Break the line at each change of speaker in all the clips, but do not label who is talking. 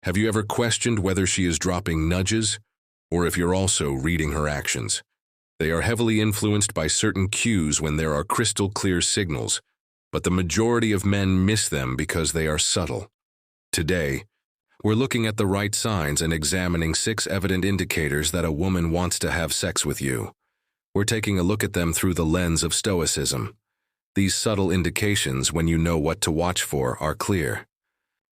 Have you ever questioned whether she is dropping nudges, or if you're also reading her actions? They are heavily influenced by certain cues when there are crystal clear signals, but the majority of men miss them because they are subtle. Today, we're looking at the right signs and examining 6 evident indicators that a woman wants to have sex with you. We're taking a look at them through the lens of Stoicism. These subtle indications, when you know what to watch for, are clear.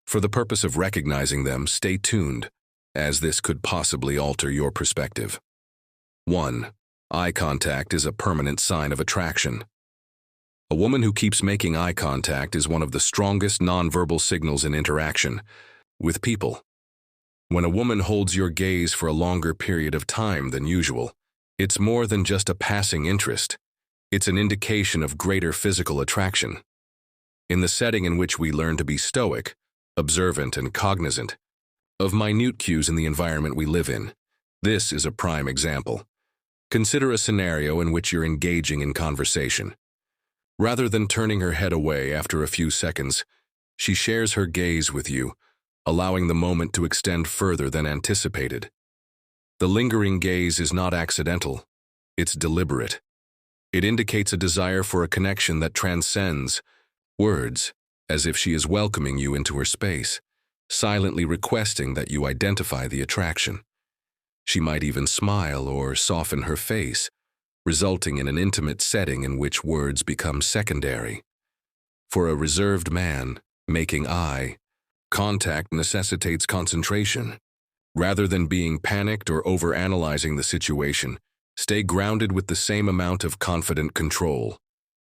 For the purpose of recognizing them, stay tuned, as this could possibly alter your perspective. 1. Eye contact is a permanent sign of attraction. A woman who keeps making eye contact is one of the strongest nonverbal signals in interaction with people. When a woman holds your gaze for a longer period of time than usual, it's more than just a passing interest. It's an indication of greater physical attraction. In the setting in which we learn to be stoic, observant, and cognizant of minute cues in the environment we live in, this is a prime example. Consider a scenario in which you're engaging in conversation. Rather than turning her head away after a few seconds, she shares her gaze with you, allowing the moment to extend further than anticipated. The lingering gaze is not accidental, it's deliberate. It indicates a desire for a connection that transcends words, as if she is welcoming you into her space, silently requesting that you identify the attraction. She might even smile or soften her face, resulting in an intimate setting in which words become secondary. For a reserved man, making eye contact necessitates concentration. Rather than being panicked or overanalyzing the situation, stay grounded with the same amount of confident control.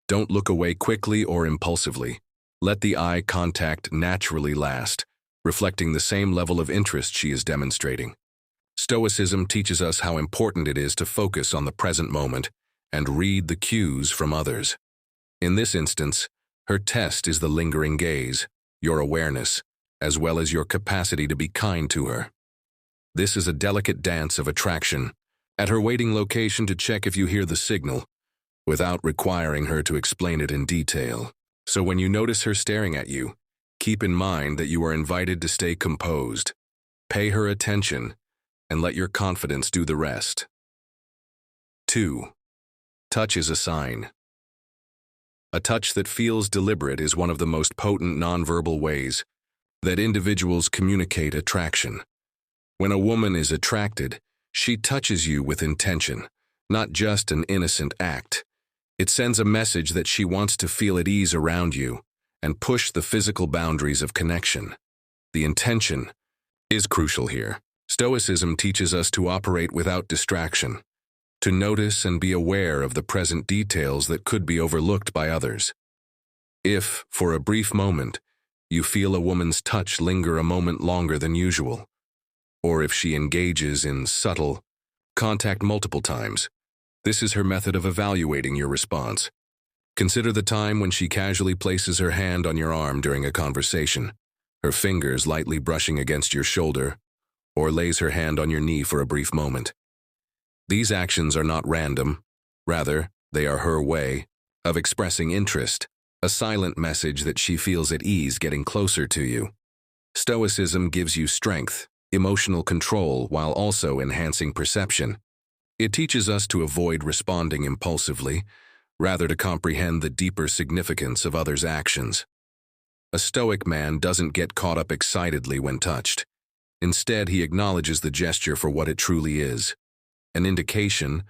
Don't look away quickly or impulsively. Let the eye contact naturally last, reflecting the same level of interest she is demonstrating. Stoicism teaches us how important it is to focus on the present moment and read the cues from others. In this instance, her test is the lingering gaze, your awareness, as well as your capacity to be kind to her. This is a delicate dance of attraction. At her waiting location to check if you hear the signal, without requiring her to explain it in detail. So when you notice her staring at you, keep in mind that you are invited to stay composed. Pay her attention, and let your confidence do the rest. 2. Touch is a sign. A touch that feels deliberate is one of the most potent nonverbal ways that individuals communicate attraction. When a woman is attracted, she touches you with intention, not just an innocent act. It sends a message that she wants to feel at ease around you and push the physical boundaries of connection. The intention is crucial here. Stoicism teaches us to operate without distraction, to notice and be aware of the present details that could be overlooked by others. If, for a brief moment, you feel a woman's touch linger a moment longer than usual, or if she engages in subtle contact multiple times, this is her method of evaluating your response. Consider the time when she casually places her hand on your arm during a conversation, her fingers lightly brushing against your shoulder, or lays her hand on your knee for a brief moment. These actions are not random. Rather, they are her way of expressing interest, a silent message that she feels at ease getting closer to you. Stoicism gives you strength, emotional control, while also enhancing perception. It teaches us to avoid responding impulsively, rather to comprehend the deeper significance of others' actions. A stoic man doesn't get caught up excitedly when touched. Instead, he acknowledges the gesture for what it truly is, an indication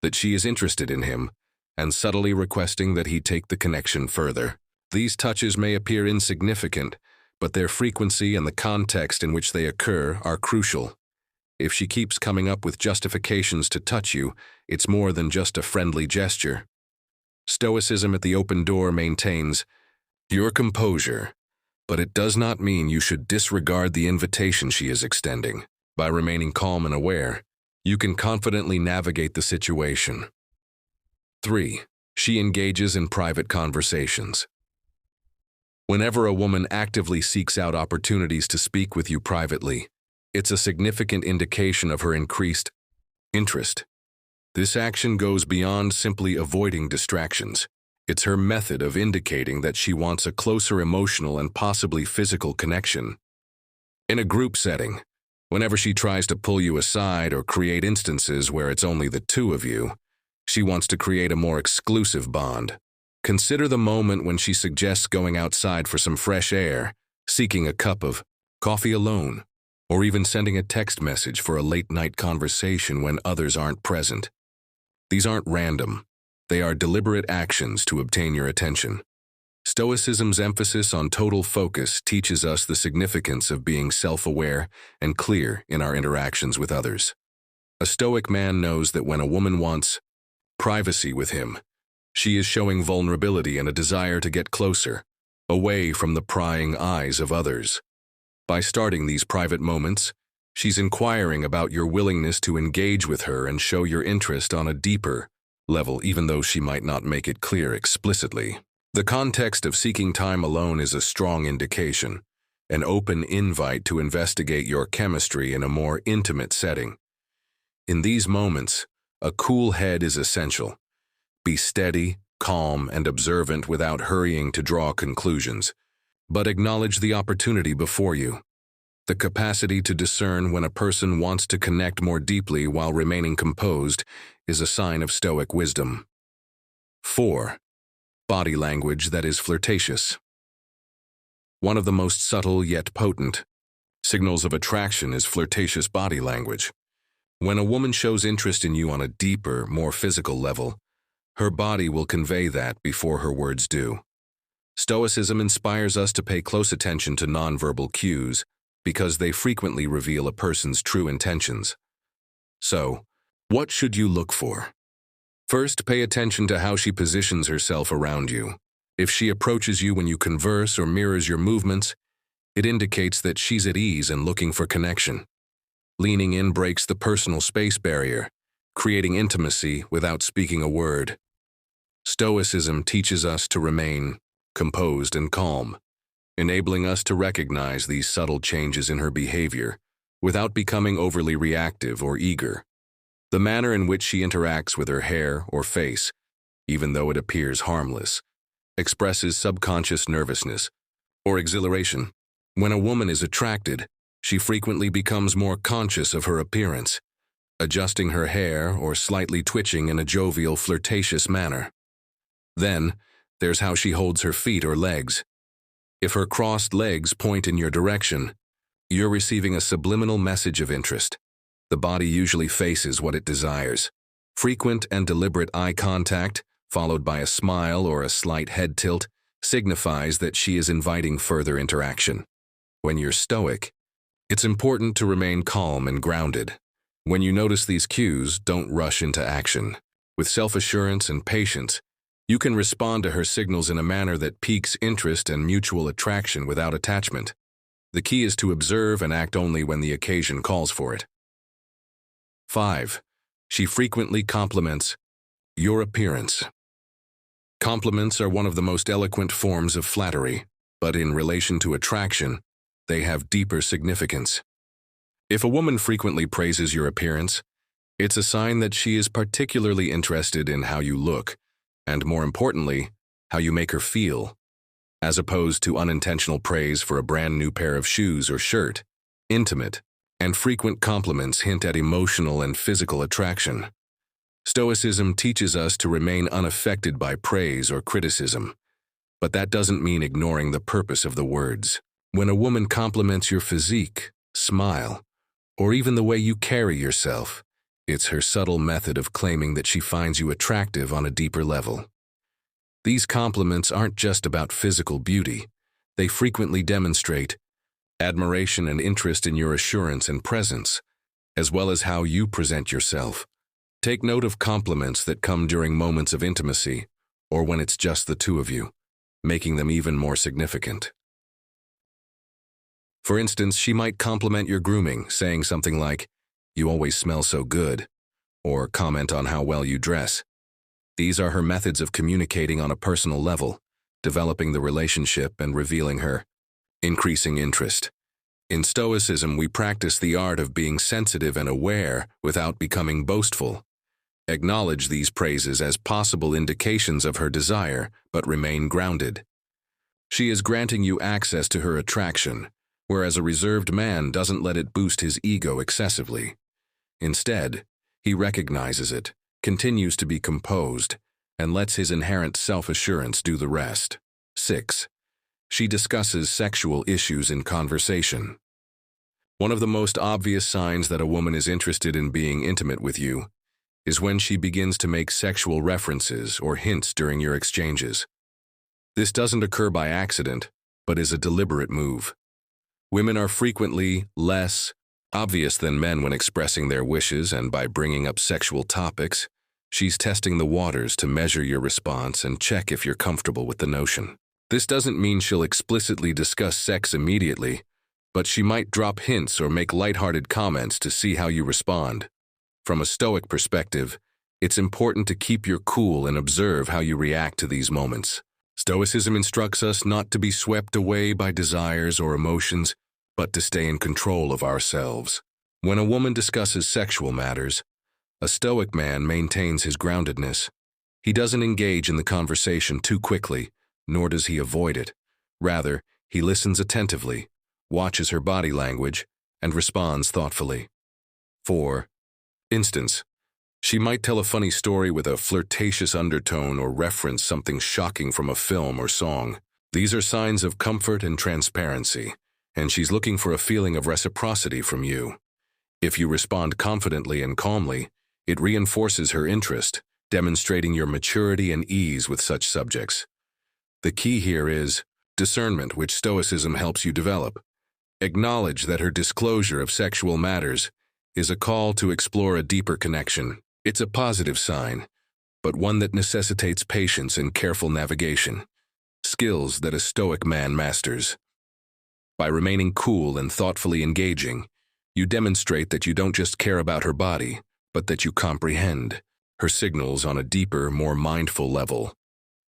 that she is interested in him, and subtly requesting that he take the connection further. These touches may appear insignificant, but their frequency and the context in which they occur are crucial. If she keeps coming up with justifications to touch you, it's more than just a friendly gesture. Stoicism at the open door maintains your composure, but it does not mean you should disregard the invitation she is extending. By remaining calm and aware, you can confidently navigate the situation. 3. She engages in private conversations. Whenever a woman actively seeks out opportunities to speak with you privately, it's a significant indication of her increased interest. This action goes beyond simply avoiding distractions. It's her method of indicating that she wants a closer emotional and possibly physical connection. In a group setting, whenever she tries to pull you aside or create instances where it's only the two of you, she wants to create a more exclusive bond. Consider the moment when she suggests going outside for some fresh air, seeking a cup of coffee alone, or even sending a text message for a late-night conversation when others aren't present. These aren't random. They are deliberate actions to obtain your attention. Stoicism's emphasis on total focus teaches us the significance of being self-aware and clear in our interactions with others. A Stoic man knows that when a woman wants privacy with him, she is showing vulnerability and a desire to get closer, away from the prying eyes of others. By starting these private moments, she's inquiring about your willingness to engage with her and show your interest on a deeper level, even though she might not make it clear explicitly. The context of seeking time alone is a strong indication, an open invite to investigate your chemistry in a more intimate setting. In these moments, a cool head is essential. Be steady, calm, and observant without hurrying to draw conclusions, but acknowledge the opportunity before you. The capacity to discern when a person wants to connect more deeply while remaining composed is a sign of Stoic wisdom. 4. Body language that is flirtatious. One of the most subtle yet potent signals of attraction is flirtatious body language. When a woman shows interest in you on a deeper, more physical level, her body will convey that before her words do. Stoicism inspires us to pay close attention to nonverbal cues because they frequently reveal a person's true intentions. So, what should you look for? First, pay attention to how she positions herself around you. If she approaches you when you converse or mirrors your movements, it indicates that she's at ease and looking for connection. Leaning in breaks the personal space barrier, creating intimacy without speaking a word. Stoicism teaches us to remain composed and calm, enabling us to recognize these subtle changes in her behavior without becoming overly reactive or eager. The manner in which she interacts with her hair or face, even though it appears harmless, expresses subconscious nervousness or exhilaration. When a woman is attracted, she frequently becomes more conscious of her appearance, adjusting her hair or slightly twitching in a jovial, flirtatious manner. Then, there's how she holds her feet or legs. If her crossed legs point in your direction, you're receiving a subliminal message of interest. The body usually faces what it desires. Frequent and deliberate eye contact, followed by a smile or a slight head tilt, signifies that she is inviting further interaction. When you're stoic, it's important to remain calm and grounded. When you notice these cues, don't rush into action. With self-assurance and patience, you can respond to her signals in a manner that piques interest and mutual attraction without attachment. The key is to observe and act only when the occasion calls for it. 5. She frequently compliments your appearance. Compliments are one of the most eloquent forms of flattery, but in relation to attraction, they have deeper significance. If a woman frequently praises your appearance, it's a sign that she is particularly interested in how you look, and more importantly, how you make her feel, as opposed to unintentional praise for a brand new pair of shoes or shirt. Intimate and frequent compliments hint at emotional and physical attraction. Stoicism teaches us to remain unaffected by praise or criticism, but that doesn't mean ignoring the purpose of the words. When a woman compliments your physique, smile, or even the way you carry yourself, it's her subtle method of claiming that she finds you attractive on a deeper level. These compliments aren't just about physical beauty. They frequently demonstrate admiration and interest in your assurance and presence, as well as how you present yourself. Take note of compliments that come during moments of intimacy, or when it's just the two of you, making them even more significant. For instance, she might compliment your grooming, saying something like, "You always smell so good," or comment on how well you dress. These are her methods of communicating on a personal level, developing the relationship and revealing her increasing interest. In Stoicism, we practice the art of being sensitive and aware without becoming boastful. Acknowledge these praises as possible indications of her desire, but remain grounded. She is granting you access to her attraction, whereas a reserved man doesn't let it boost his ego excessively. Instead, he recognizes it, continues to be composed, and lets his inherent self-assurance do the rest. 6. She discusses sexual issues in conversation. One of the most obvious signs that a woman is interested in being intimate with you is when she begins to make sexual references or hints during your exchanges. This doesn't occur by accident, but is a deliberate move. Women are frequently less obvious than men when expressing their wishes, and by bringing up sexual topics, she's testing the waters to measure your response and check if you're comfortable with the notion. This doesn't mean she'll explicitly discuss sex immediately, but she might drop hints or make lighthearted comments to see how you respond. From a Stoic perspective, it's important to keep your cool and observe how you react to these moments. Stoicism instructs us not to be swept away by desires or emotions, but to stay in control of ourselves. When a woman discusses sexual matters, a Stoic man maintains his groundedness. He doesn't engage in the conversation too quickly, nor does he avoid it. Rather, he listens attentively, watches her body language, and responds thoughtfully. 4. Instance. She might tell a funny story with a flirtatious undertone or reference something shocking from a film or song. These are signs of comfort and transparency, and she's looking for a feeling of reciprocity from you. If you respond confidently and calmly, it reinforces her interest, demonstrating your maturity and ease with such subjects. The key here is discernment, which Stoicism helps you develop. Acknowledge that her disclosure of sexual matters is a call to explore a deeper connection. It's a positive sign, but one that necessitates patience and careful navigation, skills that a Stoic man masters. By remaining cool and thoughtfully engaging, you demonstrate that you don't just care about her body, but that you comprehend her signals on a deeper, more mindful level.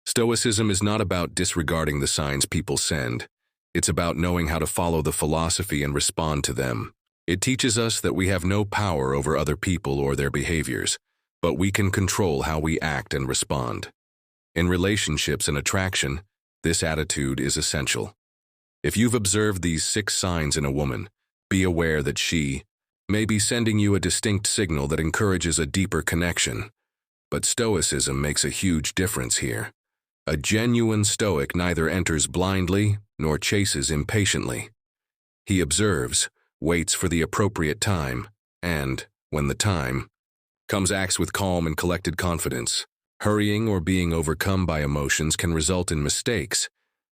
Stoicism is not about disregarding the signs people send. It's about knowing how to follow the philosophy and respond to them. It teaches us that we have no power over other people or their behaviors, but we can control how we act and respond. In relationships and attraction, this attitude is essential. If you've observed these 6 signs in a woman, be aware that she may be sending you a distinct signal that encourages a deeper connection. But Stoicism makes a huge difference here. A genuine Stoic neither enters blindly nor chases impatiently. He observes, waits for the appropriate time, and, when the time comes, acts with calm and collected confidence. Hurrying or being overcome by emotions can result in mistakes,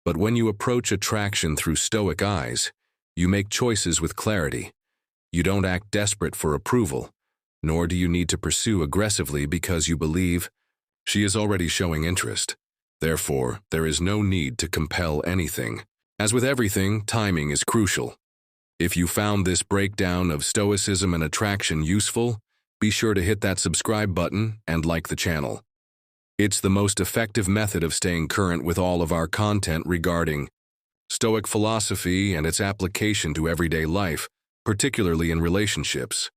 but when you approach attraction through Stoic eyes, you make choices with clarity. You don't act desperate for approval, nor do you need to pursue aggressively because you believe she is already showing interest. Therefore, there is no need to compel anything. As with everything, timing is crucial. If you found this breakdown of Stoicism and attraction useful, be sure to hit that subscribe button and like the channel. It's the most effective method of staying current with all of our content regarding Stoic philosophy and its application to everyday life, particularly in relationships.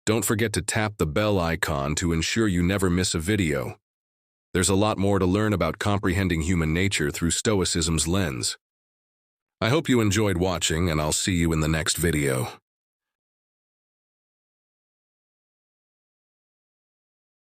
Don't forget to tap the bell icon to ensure you never miss a video. There's a lot more to learn about comprehending human nature through Stoicism's lens. I hope you enjoyed watching, and I'll see you in the next video.